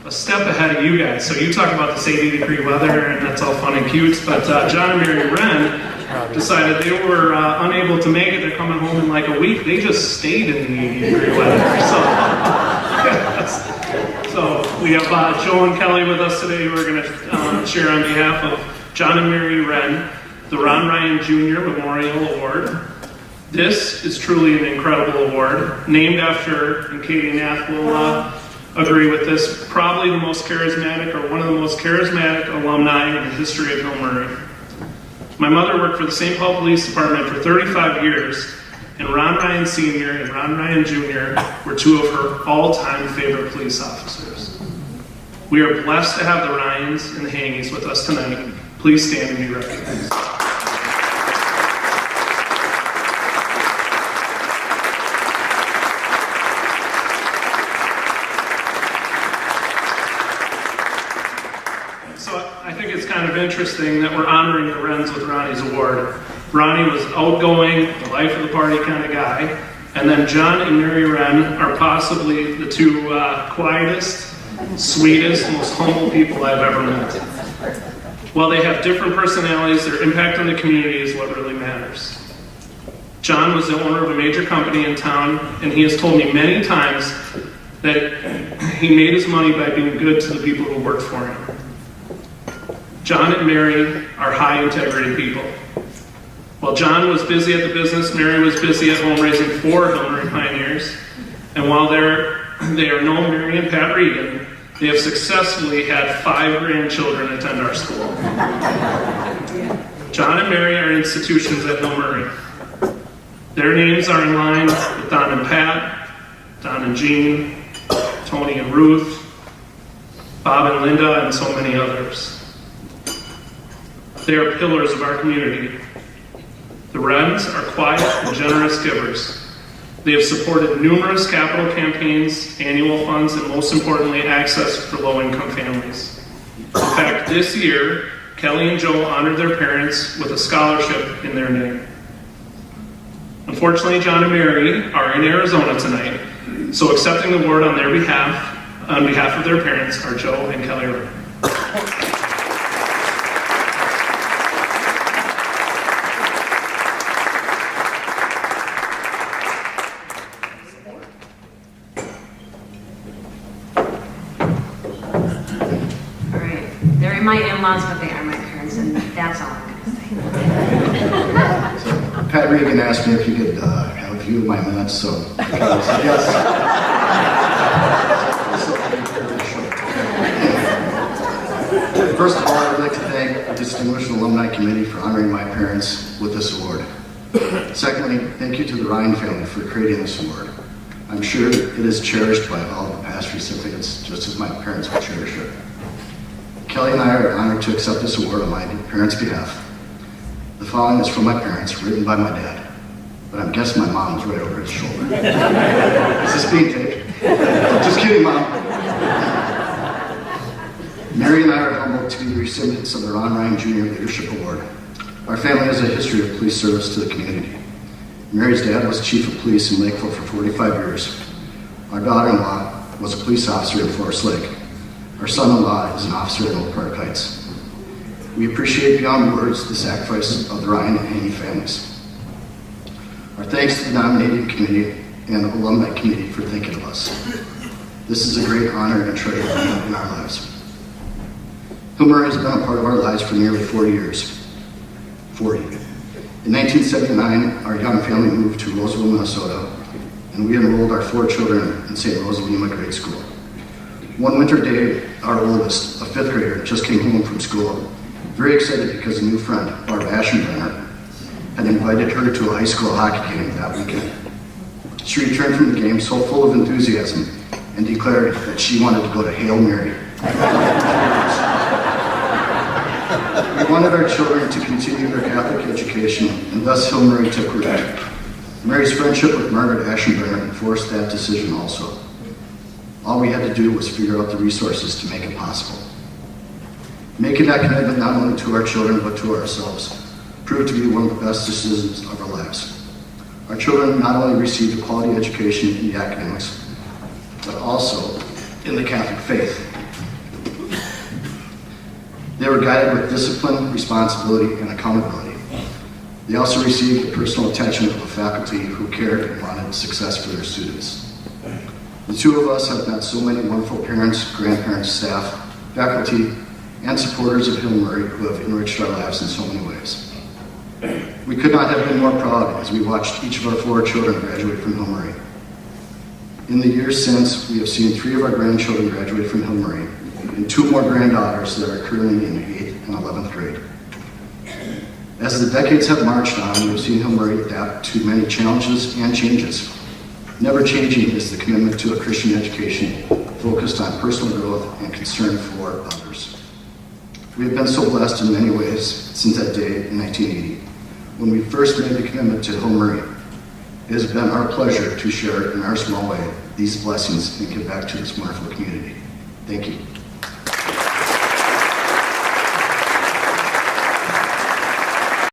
a step ahead of you guys. So you talk about this 80-degree weather, and that's all fun and cute, but John and Mary Wren decided they were unable to make it. They're coming home in like a week. They just stayed in the 80-degree weather. So we have Joe and Kellee with us today who are going to share on behalf of John and Mary Wren the Ron Ryan Jr. Memorial Award. This is truly an incredible award, named after, and Katie Nath will agree with this, probably the most charismatic or one of the most charismatic alumni in the history of Hill Murray. My mother worked for the St. Paul Police Department for 35 years, and Ron Ryan Sr. and Ron Ryan Jr. were two of her all-time favorite police officers. We are blessed to have the Ryans and the Hangies with us tonight. Please stand and be recognized. I think it's kind of interesting that we're honoring the Wrens with Ronnie's award. Ronnie was outgoing, the life of the party kind of guy, and then John and Mary Wren are possibly the two quietest, sweetest, most humble people I've ever met. While they have different personalities, their impact on the community is what really matters. John was the owner of a major company in town, and he has told me many times that he made his money by being good to the people who worked for him. John and Mary are high integrity people. While John was busy at the business, Mary was busy at home raising 4 Hill Murray pioneers. And while they are known Mary and Pat Regan, they have successfully had 5 grandchildren attend our school. John and Mary are institutions at Hill Murray. Their names are in line with Don and Pat, Don and Jean, Tony and Ruth, Bob and Linda, and so many others. They are pillars of our community. The Wrens are quiet and generous givers. They have supported numerous capital campaigns, annual funds, and most importantly, access for low-income families. In fact, this year, Kellee and Joe honored their parents with a scholarship in their name. Unfortunately, John and Mary are in Arizona tonight, so accepting the award on behalf of their parents, are Joe and Kellee Wren. My in-laws, but they are my parents, and that's all I'm going to say. Pat Regan asked me if you could have a few of my minutes, so I said yes. First of all, I'd like to thank the Distinguished Alumni Committee for honoring my parents with this award. Secondly, thank you to the Ryan family for creating this award. I'm sure it is cherished by all the past recipients, just as my parents will cherish it. Kellee and I are honored to accept this award on my parents' behalf. The following is from my parents, written by my dad, but I'm guessing my mom was right over his shoulder. Is this being taped? Just kidding, Mom. Mary and I are humbled to be the recipients of the Ron Ryan Jr. Leadership Award. Our family has a history of police service to the community. Mary's dad was chief of police in Lakeville for 45 years. Our daughter-in-law was a police officer in Forest Lake. Our son-in-law is an officer in Oak Park Heights. We appreciate beyond words the sacrifice of the Ryan and Haney families. Our thanks to the nominating committee and the alumni committee for thinking of us. This is a great honor and treasure in our lives. Hill Murray has been a part of our lives for nearly 40 years. 40. In 1979, our young family moved to Roseville, Minnesota, and we enrolled our 4 children in St. Rosalima Grade School. One winter day, our oldest, a 5th grader, just came home from school, very excited because a new friend, Barb Aschenbrenner, had invited her to a high school hockey game that weekend. She returned from the game so full of enthusiasm and declared that she wanted to go to Hail Mary. We wanted our children to continue their Catholic education, and thus Hill Murray took root. Mary's friendship with Margaret Aschenbrenner enforced that decision also. All we had to do was figure out the resources to make it possible. Making that commitment not only to our children but to ourselves proved to be one of the best decisions of our lives. Our children not only received a quality education in the academics, but also in the Catholic faith. They were guided with discipline, responsibility, and accountability. They also received the personal attention of the faculty who cared and wanted success for their students. The two of us have met so many wonderful parents, grandparents, staff, faculty, and supporters of Hill Murray who have enriched our lives in so many ways. We could not have been more proud as we watched each of our 4 children graduate from Hill Murray. In the years since, we have seen 3 of our grandchildren graduate from Hill Murray and 2 more granddaughters that are currently in 8th and 11th grade. As the decades have marched on, we have seen Hill Murray adapt to many challenges and changes. Never changing is the commitment to a Christian education focused on personal growth and concern for others. We have been so blessed in many ways since that day in 1980, when we first made the commitment to Hill Murray. It has been our pleasure to share in our small way these blessings and give back to this wonderful community. Thank you.